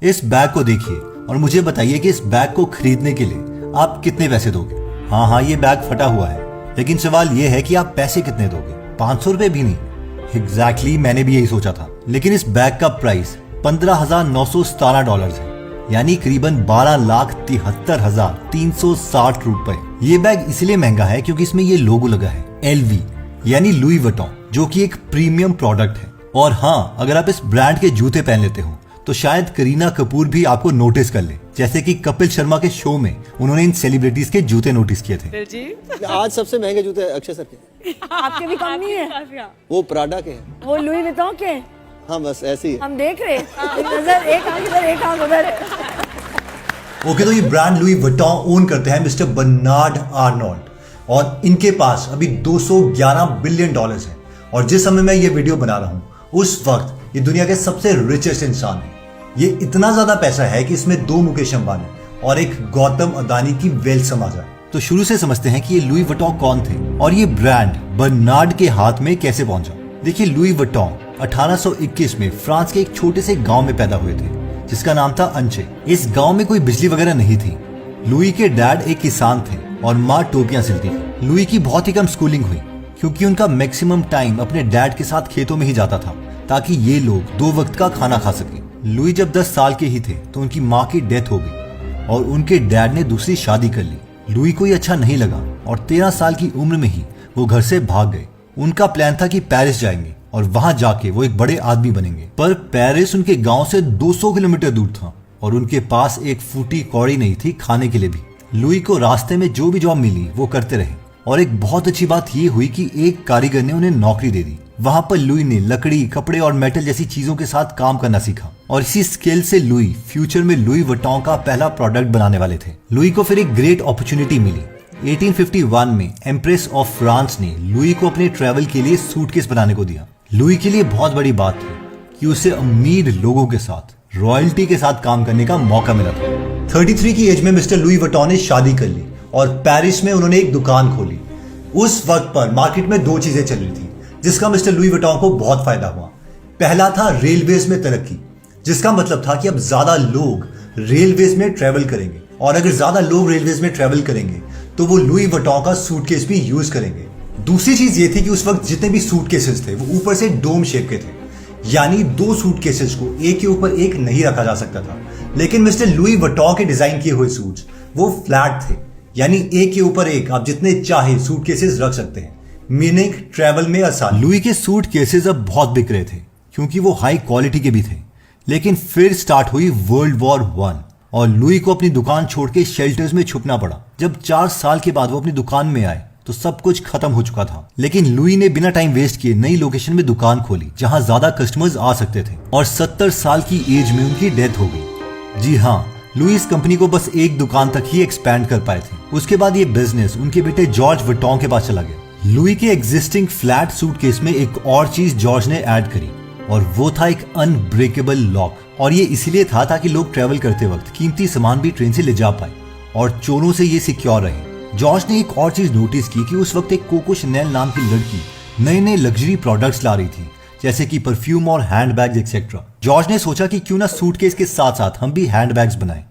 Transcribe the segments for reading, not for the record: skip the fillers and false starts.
इस बैग को देखिए और मुझे बताइए कि इस बैग को खरीदने के लिए आप कितने पैसे दोगे। हाँ, ये बैग फटा हुआ है, लेकिन सवाल ये है कि आप पैसे कितने दोगे। 500 रुपए भी नहीं। एग्जैक्टली मैंने भी यही सोचा था, लेकिन इस बैग का प्राइस $15,917 है, यानी करीबन 12,73,360 रुपए। ये बैग इसलिए महंगा है क्योंकि इसमें ये लोगो लगा है LV यानी लुई वुइटन, जो कि एक प्रीमियम प्रोडक्ट है। और हाँ, अगर आप इस ब्रांड के जूते पहन लेते हो तो शायद करीना कपूर भी आपको नोटिस कर ले, जैसे कि कपिल शर्मा के शो में उन्होंने इन सेलिब्रिटीज के जूते नोटिस किए थे। आज सबसे महंगे जूते अक्षय सर के। आपके भी कम नहीं है। वो प्राडा के हैं, वो लुई विटॉन के। हाँ बस ऐसे ही हम देख रहे हैं, नजर एक आंख इधर एक आंख उधर है। ओके, तो ये ब्रांड लुई वुइटन ओन करते हैं मिस्टर बर्नार्ड आर्नोल्ड, और इनके पास अभी $211 बिलियन है। और जिस समय मैं ये वीडियो बना रहा हूँ उस वक्त ये दुनिया के सबसे रिचेस्ट इंसान है। ये इतना ज्यादा पैसा है कि इसमें 2 मुकेश अंबानी और एक गौतम अदानी की वेल्थ समा जाए। तो शुरू से समझते हैं कि ये लुई वुइटन कौन थे और ये ब्रांड बर्नार्ड के हाथ में कैसे पहुंचा। देखिए, लुई वुइटन 1821 में फ्रांस के एक छोटे से गांव में पैदा हुए थे जिसका नाम था अंचे। इस गांव में कोई बिजली वगैरह नहीं थी। लुई के डैड एक किसान थे और माँ टोपियां सिलती थी। लुई की बहुत ही कम स्कूलिंग हुई क्योंकि उनका मैक्सिमम टाइम अपने डैड के साथ खेतों में ही जाता था ताकि ये लोग 2 वक्त का खाना खा सके। लुई जब 10 साल के ही थे तो उनकी माँ की डेथ हो गई और उनके डैड ने दूसरी शादी कर ली। लुई को ये अच्छा नहीं लगा और 13 साल की उम्र में ही वो घर से भाग गए। उनका प्लान था कि पेरिस जाएंगे और वहां जाके वो एक बड़े आदमी बनेंगे, पर पेरिस उनके गांव से 200 किलोमीटर दूर था और उनके पास एक फूटी कौड़ी नहीं थी खाने के लिए भी। लुई को रास्ते में जो भी जॉब मिली वो करते रहे और एक बहुत अच्छी बात ये हुई कि एक कारीगर ने उन्हें नौकरी दे दी। वहां पर लुई ने लकड़ी, कपड़े और मेटल जैसी चीजों के साथ काम करना सीखा और इसी स्किल से लुई फ्यूचर में लुई वुइटन का पहला प्रोडक्ट बनाने वाले थे। लुई को फिर एक ग्रेट अपॉर्चुनिटी मिली। 1851 में एम्प्रेस ऑफ फ्रांस ने लुई को अपने ट्रैवल के लिए सूटकेस बनाने को दिया। लुई के लिए बहुत बड़ी बात थी कि उसे अमीर लोगों के साथ, रॉयल्टी के साथ काम करने का मौका मिला था। 33 की एज में मिस्टर लुई वुइटन ने शादी कर ली और पेरिस में उन्होंने एक दुकान खोली। उस वक्त पर मार्केट में 2 चीजें चल रही थी जिसका मिस्टर लुई वुइटन को बहुत फायदा हुआ। पहला था रेलवेज में तरक्की, जिसका मतलब था कि अब ज्यादा लोग रेलवेज में ट्रेवल करेंगे और अगर ज्यादा लोग रेलवेज में ट्रेवल करेंगे तो वो लुई वुइटन का सूटकेस भी यूज करेंगे। दूसरी चीज ये थी कि उस वक्त जितने भी सूटकेसेस थे वो ऊपर से डोम शेप के थे, यानी 2 सूटकेसेस को एक के ऊपर एक नहीं रखा जा सकता था। लेकिन मिस्टर लुई वुइटन के डिजाइन किए हुए सूट्स वो फ्लैट थे, यानी एक के ऊपर एक आप जितने चाहे सूटकेसेस रख सकते हैं, मीनिंग ट्रैवल में आसान। लुई के सूटकेसेस अब बहुत बिक रहे थे क्योंकि वो हाई क्वालिटी के भी थे। लेकिन फिर स्टार्ट हुई वर्ल्ड वॉर 1 और लुई को अपनी दुकान छोड़ के शेल्टर्स में छुपना पड़ा। जब 4 साल के बाद वो अपनी दुकान में आए तो सब कुछ खत्म हो चुका था। लेकिन लुई ने बिना टाइम वेस्ट किए नई लोकेशन में दुकान खोली जहां ज्यादा कस्टमर्स आ सकते थे और 70 साल की एज में उनकी डेथ हो गई। जी हाँ, लुई इस कंपनी को बस एक दुकान तक ही एक्सपैंड कर पाए थे। उसके बाद ये बिजनेस उनके बेटे जॉर्ज वुइटन के पास चला गया। लुई के एग्जिस्टिंग फ्लैट सूटकेस में एक और चीज जॉर्ज ने ऐड करी और वो था एक अनब्रेकेबल लॉक। और ये इसलिए था ताकि लोग ट्रेवल करते वक्त कीमती सामान भी ट्रेन से ले जा पाए और चोरों से ये सिक्योर रहे। जॉर्ज ने एक और चीज नोटिस की कि उस वक्त एक कोको शनेल नाम की लड़की नए नए लग्जरी प्रोडक्ट्स ला रही थी, जैसे कि परफ्यूम और हैंडबैग्स एक्सेट्रा। जॉर्ज ने सोचा कि क्यों ना सूटकेस के साथ साथ हम भी हैंडबैग्स बनाएं।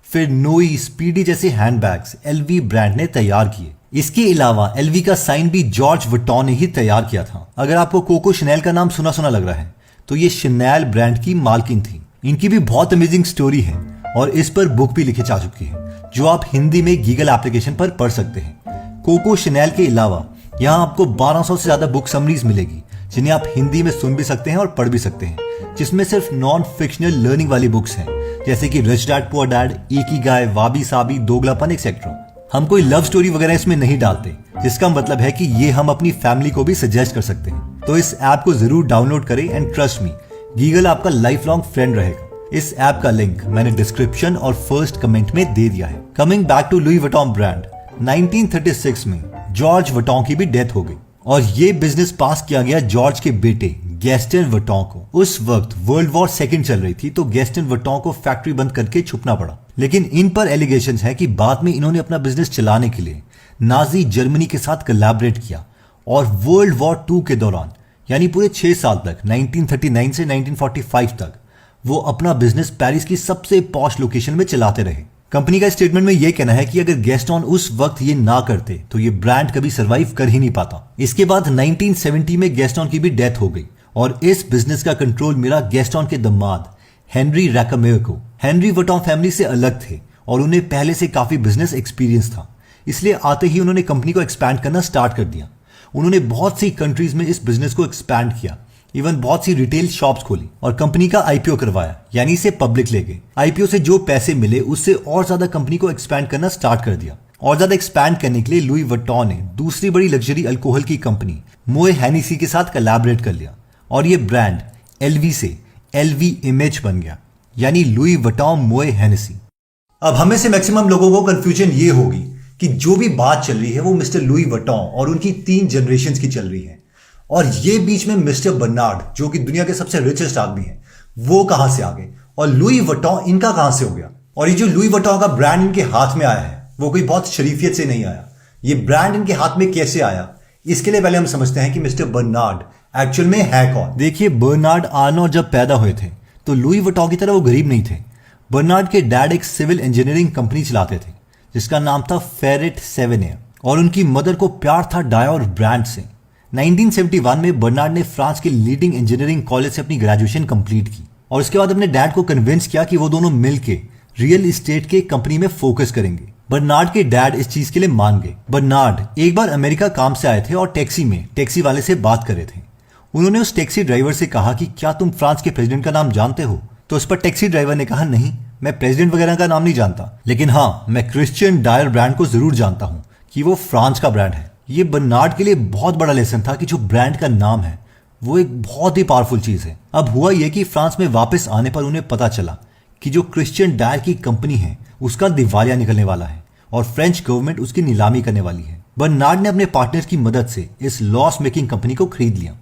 फिर नोई, स्पीडी जैसे हैंडबैग्स LV ब्रांड ने तैयार किए। इसके अलावा LV का साइन भी जॉर्ज वुइटन ने ही तैयार किया था। अगर आपको कोको शनेल का नाम सुना सुना लग रहा है तो ये शनेल ब्रांड की मालकिन थी। इनकी भी बहुत अमेजिंग स्टोरी है और इस पर बुक भी लिखी जा चुकी है जो आप हिंदी में गीगल एप्लीकेशन पर पढ़ सकते हैं। कोको शनेल के अलावा यहाँ आपको 1200 से ज्यादा बुक समरीज मिलेगी जिन्हें आप हिंदी में सुन भी सकते हैं और पढ़ भी सकते हैं, जिसमें सिर्फ नॉन फिक्शनल लर्निंग वाली बुक्स हैं जैसे कि Rich Dad Poor Dad, Ikigai, Wabi Sabi, Doglapan etcetera. हम कोई लव स्टोरी वगैरह इसमें नहीं डालते, जिसका मतलब है कि ये हम अपनी फैमिली को भी सजेस्ट कर सकते हैं। तो इस ऐप को जरूर डाउनलोड करें एंड ट्रस्ट मी, गीगल आपका लाइफ लॉन्ग फ्रेंड रहेगा। इस ऐप का लिंक मैंने डिस्क्रिप्शन और फर्स्ट कमेंट में दे दिया है। Coming back to Louis Vuitton brand, 1936 में जॉर्ज वुइटन की भी डेथ हो गई और ये बिजनेस पास किया गया जॉर्ज के बेटे गैस्टन वुइटन को। उस वक्त वर्ल्ड वॉर 2 चल रही थी तो गैस्टन वुइटन को फैक्ट्री बंद करके छुपना पड़ा। लेकिन इन पर एलिगेशंस है कि बाद में इन्होंने अपना बिजनेस चलाने के लिए नाजी जर्मनी के साथ कोलैबोरेट किया और वर्ल्ड वॉर 2 के दौरान यानी पूरे 6 साल तक 1939 से 1945 तक वो अपना बिजनेस पेरिस की सबसे पॉश लोकेशन में चलाते रहे। कंपनी का स्टेटमेंट में यह कहना है कि अगर गैस्टन उस वक्त ये ना करते तो ये ब्रांड कभी सरवाइव कर ही नहीं पाता। इसके बाद 1970 में गैस्टन की भी डेथ हो गई और इस बिजनेस का कंट्रोल मिला गैस्टन के दामाद हेनरी रैकमेयर को। हेनरी वुइटन फैमिली से अलग थे और उन्हें पहले से काफी बिजनेस एक्सपीरियंस था, इसलिए आते ही उन्होंने कंपनी को एक्सपैंड करना स्टार्ट कर दिया। उन्होंने बहुत सी कंट्रीज में इस बिजनेस को एक्सपैंड किया, इवन बहुत सी रिटेल शॉप्स खोली और कंपनी का आईपीओ करवाया, यानी इसे पब्लिक ले गए। आईपीओ से जो पैसे मिले उससे और ज्यादा कंपनी को एक्सपैंड करना स्टार्ट कर दिया। और ज्यादा एक्सपैंड करने के लिए लुई वुइटन ने दूसरी बड़ी लग्जरी अल्कोहल की कंपनी मोए हेनेसी के साथ कोलैबोरेट कर लिया और ये ब्रांड एलवी से एलवी इमेज बन गया, यानी लुई वुइटन मोए हेनेसी। अब हमें से मैक्सिमम लोगों को कंफ्यूजन ये होगी कि जो भी बात चल रही है वो मिस्टर लुई वुइटन और उनकी 3 जनरेशंस की चल रही है, और ये बीच में मिस्टर बर्नार्ड जो कि दुनिया के सबसे रिचेस्ट आदमी है वो कहां से आ गए और लुई वुइटन इनका कहां से हो गया। और ये जो लुई वुइटन का ब्रांड इनके हाथ में आया है वो कोई बहुत शरीफियत से नहीं आया। ये ब्रांड इनके हाथ में कैसे आया, इसके लिए पहले हम समझते हैं कि मिस्टर बर्नार्ड एक्चुअल में है कौन। देखिए, बर्नार्ड आर्नोल्ड जब पैदा हुए थे तो लुई वुइटन की तरह वो गरीब नहीं थे। बर्नार्ड के डैड एक सिविल इंजीनियरिंग कंपनी चलाते थे जिसका नाम था फेरेट सेवेनियर, और उनकी मदर को प्यार था डायोर ब्रांड से। 1971 में बर्नार्ड ने फ्रांस के लीडिंग इंजीनियरिंग कॉलेज से अपनी ग्रेजुएशन कंप्लीट की और उसके बाद अपने डैड को कन्विंस किया कि वो दोनों मिलके रियल एस्टेट के कंपनी में फोकस करेंगे। बर्नार्ड के डैड इस चीज के लिए मान गए। बर्नार्ड एक बार अमेरिका काम से आए थे और टैक्सी वाले से बात कर रहे थे। उन्होंने उस टैक्सी ड्राइवर से कहा कि क्या तुम फ्रांस के प्रेसिडेंट का नाम जानते हो? तो उस पर टैक्सी ड्राइवर ने कहा, नहीं, मैं प्रेसिडेंट वगैरह का नाम नहीं जानता, लेकिन हाँ, मैं क्रिश्चियन डायर ब्रांड को जरूर जानता हूं कि वो फ्रांस का ब्रांड है। ये बर्नार्ड के लिए बहुत बड़ा लेसन था कि जो ब्रांड का नाम है वो एक बहुत ही पावरफुल चीज है। अब हुआ यह कि फ्रांस में वापस आने पर उन्हें पता चला कि जो क्रिश्चियन डायर की कंपनी है उसका दिवालिया निकलने वाला है और फ्रेंच गवर्नमेंट उसकी नीलामी करने वाली है। बर्नार्ड ने अपने पार्टनर की मदद से इस लॉस मेकिंग कंपनी को खरीद लिया।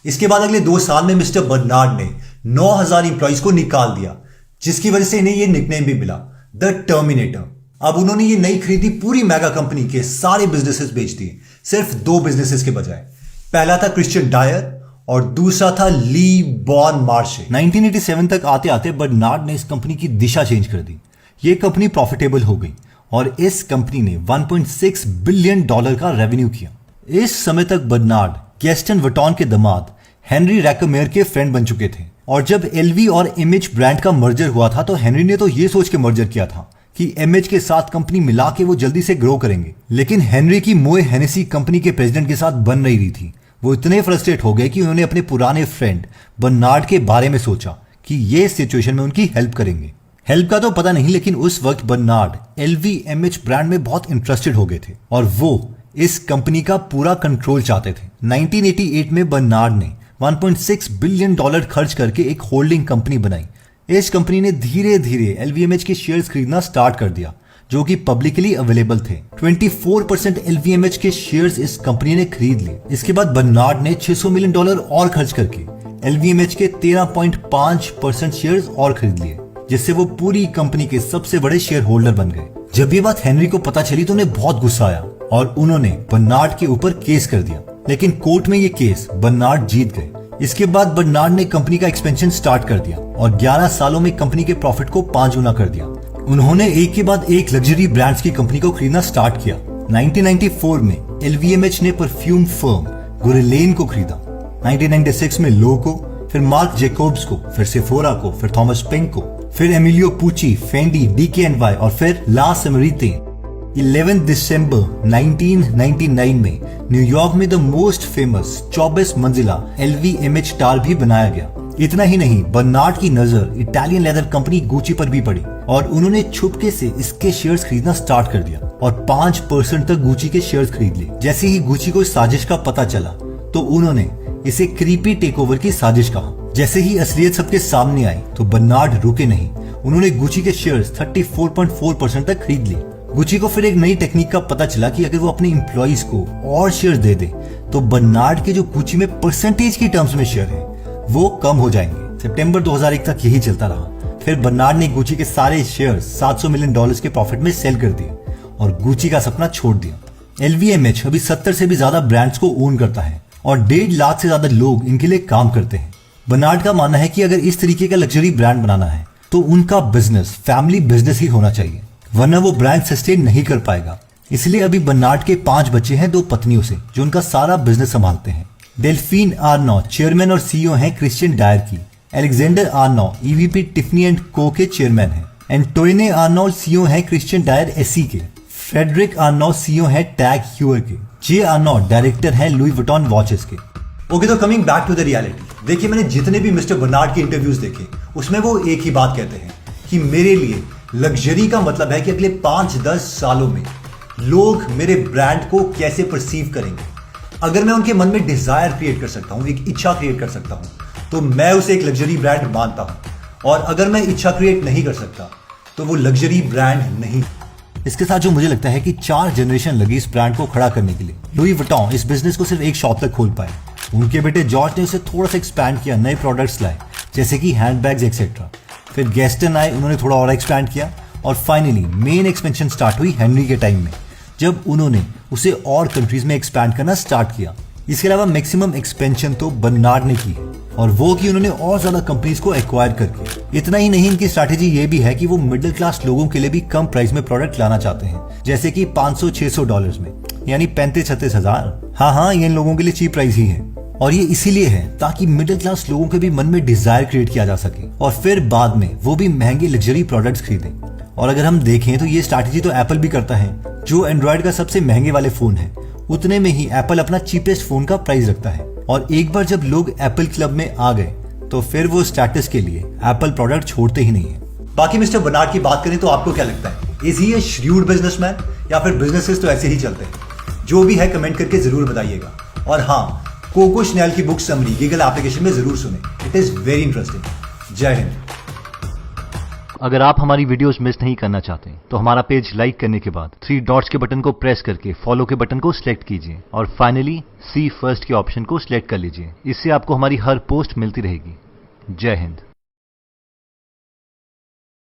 इसके बाद अगले 2 साल में मिस्टर बर्नार्ड ने 9000 इंप्लॉइज को निकाल दिया, जिसकी वजह से इन्हें यह निकनेम भी मिला, द टर्मिनेटर। अब उन्होंने ये नई खरीदी पूरी मेगा कंपनी के सारे बिजनेसेस बेच दिए, सिर्फ 2 बिजनेसेस के बजाय। पहला था क्रिश्चियन डायर और दूसरा था ली बॉन मार्शे। 1987 तक आते आते बर्नार्ड ने इस कंपनी की दिशा चेंज कर दी। ये कंपनी प्रॉफिटेबल हो गई और इस कंपनी ने $1.6 बिलियन का रेवेन्यू किया। इस समय तक बर्नार्ड गैस्टन वुइटन के दामाद हेनरी रैकमेयर के फ्रेंड बन चुके थे, और जब एलवी और इमेज ब्रांड का मर्जर हुआ था तो हेनरी ने तो ये सोच के मर्जर किया था कि इमेज के साथ कंपनी मिला के वो जल्दी से ग्रो करेंगे, लेकिन हेनरी की मोए हेनेसी कंपनी के प्रेसिडेंट के साथ बन नहीं रही थी। वो इतने फ्रस्ट्रेट हो गए कि उन्होंने अपने पुराने फ्रेंड बर्नार्ड के बारे में सोचा कि ये सिचुएशन में उनकी हेल्प करेंगे। हेल्प का तो पता नहीं, लेकिन उस वक्त बर्नार्ड एलवी इमेज ब्रांड में बहुत इंटरेस्टेड हो गए थे और वो इस कंपनी का पूरा कंट्रोल चाहते थे। 1988 में बर्नार्ड ने $1.6 बिलियन खर्च करके एक होल्डिंग कंपनी बनाई। इस कंपनी ने धीरे धीरे एलवीएमएच के शेयर्स खरीदना स्टार्ट कर दिया जो कि पब्लिकली अवेलेबल थे। 24% एलवीएमएच के शेयर्स इस कंपनी ने खरीद लिए। इसके बाद बर्नार्ड ने $600 मिलियन और खर्च करके एलवीएमएच के 13.5% शेयर्स और खरीद लिए, जिससे वो पूरी कंपनी के सबसे बड़े शेयर होल्डर बन गए। जब ये बात हेनरी को पता चली तो उन्हें बहुत गुस्सा आया और उन्होंने बर्नार्ड के ऊपर केस कर दिया, लेकिन कोर्ट में ये केस बर्नार्ड जीत गए। इसके बाद बर्नार्ड ने कंपनी का एक्सपेंशन स्टार्ट कर दिया और 11 सालों में कंपनी के प्रॉफिट को 5 गुना कर दिया। उन्होंने एक के बाद एक लग्जरी ब्रांड्स की कंपनी को खरीदना स्टार्ट किया। 1994 में एलवीएमएच ने परफ्यूम फर्म गुरेलेन को खरीदा, 1996 में लो को, फिर मार्क जेकोब्स को, फिर सेफोरा को, फिर थॉमस पिंक को, फिर एमिलियो पुची, फेंडी, DKNY और फिर ला सेमोरिटे। 11 दिसंबर 1999 में न्यूयॉर्क में द मोस्ट फेमस 24 मंजिला LVMH टावर भी बनाया गया। इतना ही नहीं, बर्नार्ड की नजर इटालियन लेदर कंपनी गुची पर भी पड़ी और उन्होंने छुपके से इसके शेयर्स खरीदना स्टार्ट कर दिया और 5% तक गुची के शेयर्स खरीद लिए। जैसे ही गुची को इस साजिश का पता चला तो उन्होंने इसे क्रीपी टेकओवर की साजिश कहा। जैसे ही असलियत सबके सामने आई तो बर्नार्ड रुके नहीं, उन्होंने गुची के शेयर्स 34.4% तक खरीद लिए। गुची को फिर एक नई टेक्निक का पता चला कि अगर वो अपने एम्प्लॉइज को और शेयर्स दे दे तो बर्नार्ड के जो गुची में परसेंटेज की टर्म्स में शेयर है वो कम हो जाएंगे। सितंबर 2001 तक यही चलता रहा। फिर बर्नार्ड ने गुची के सारे शेयर्स $700 मिलियन के प्रॉफिट में सेल कर दिए और गुची का सपना छोड़ दिया। एलवीएमएच अभी 70 से भी ज्यादा ब्रांड्स को ओन करता है और 1.5 लाख से ज्यादा लोग इनके लिए काम करते हैं। बर्नार्ड का मानना है कि अगर इस तरीके का लग्जरी ब्रांड बनाना है तो उनका बिजनेस फैमिली बिजनेस ही होना चाहिए, वरना वो ब्रांड सस्टेन नहीं कर पाएगा। इसलिए अभी बर्नार्ड के 5 बच्चे हैं 2 पत्नियों से, जो उनका सारा बिजनेस संभालते हैं। डेल्फिन आर्नो चेयरमैन और सीईओ हैं क्रिश्चियन डायर की। Alexandre Arnault EVP Tiffany and Co के चेयरमैन हैं। एंटोइने आर्नो सीईओ हैं क्रिश्चियन डायर एसई के। फ्रेडरिक आर्नो सीईओ हैं टैग ह्यूअर के। जे आर्नो डायरेक्टर हैं लुई वुइटन वॉचेस के। ओके, तो coming back to the reality, देखिए मैंने जितने भी मिस्टर बर्नार्ड के इंटरव्यूज देखे उसमें वो एक ही बात कहते हैं कि मेरे लिए लग्जरी का मतलब है कि अगले 5-10 सालों में लोग मेरे ब्रांड को कैसे परसीव करेंगे। अगर मैं उनके मन में डिजायर क्रिएट कर सकता हूं, एक इच्छा क्रिएट कर सकता हूं, तो मैं उसे एक लग्जरी ब्रांड मानता हूं। और अगर मैं इच्छा क्रिएट नहीं कर सकता तो वो लग्जरी ब्रांड नहीं। इसके साथ जो मुझे लगता है कि 4 जनरेशन लगी इस ब्रांड को खड़ा करने के लिए। लुई वुइटन इस बिजनेस को सिर्फ एक शॉप तक खोल पाए। उनके बेटे जॉर्ज ने उसे थोड़ा सा एक्सपैंड किया, नए प्रोडक्ट्स लाए जैसे कि हैंडबैग्स एक्सेट्रा। फिर गैस्टन आए, उन्होंने थोड़ा और एक्सपैंड किया। और फाइनली मेन एक्सपेंशन स्टार्ट हुई हेनरी के टाइम में, जब उन्होंने उसे और कंट्रीज में एक्सपैंड करना स्टार्ट किया। इसके अलावा मैक्सिमम एक्सपेंशन तो बर्नार्ड ने की है, और वो की उन्होंने और ज्यादा कंपनीज को एक्वायर करके। इतना ही नहीं, इनकी स्ट्रैटेजी ये भी है कि वो मिडिल क्लास लोगों के लिए भी कम प्राइस में प्रोडक्ट लाना चाहते हैं, जैसे कि $500-600 में, यानी 35-36 हजार। हाँ, ये इन लोगों के लिए चीप प्राइस ही है। और ये इसीलिए है ताकि मिडिल क्लास लोगों के भी मन में डिजायर क्रिएट किया जा सके, और फिर बाद में वो भी महंगे लग्जरी प्रोडक्ट्स खरीदें। और अगर हम देखें तो ये स्ट्रैटेजी तो एप्पल भी करता है। जो एंड्रॉयड का सबसे महंगे वाले फोन है, उतने में ही एप्पल अपना चीपेस्ट फोन का प्राइस रखता है। और एक बार जब लोग एप्पल क्लब में आ गए तो फिर वो स्टेटस के लिए एप्पल प्रोडक्ट छोड़ते ही नहीं है। बाकी मिस्टर बर्नार्ड की बात करें तो आपको क्या लगता है, is he A shrewd businessman या फिर बिजनेसेस तो ऐसे ही चलते हैं? जो भी है कमेंट करके जरूर बताइएगा। और हाँ, कोको शनेल की बुक समरी गूगल एप्लीकेशन में जरूर सुने, इट इज वेरी इंटरेस्टिंग। जय हिंद। अगर आप हमारी वीडियोस मिस नहीं करना चाहते तो हमारा पेज लाइक करने के बाद 3 डॉट्स के बटन को प्रेस करके फॉलो के बटन को सिलेक्ट कीजिए, और फाइनली सी फर्स्ट के ऑप्शन को सिलेक्ट कर लीजिए। इससे आपको हमारी हर पोस्ट मिलती रहेगी। जय हिंद।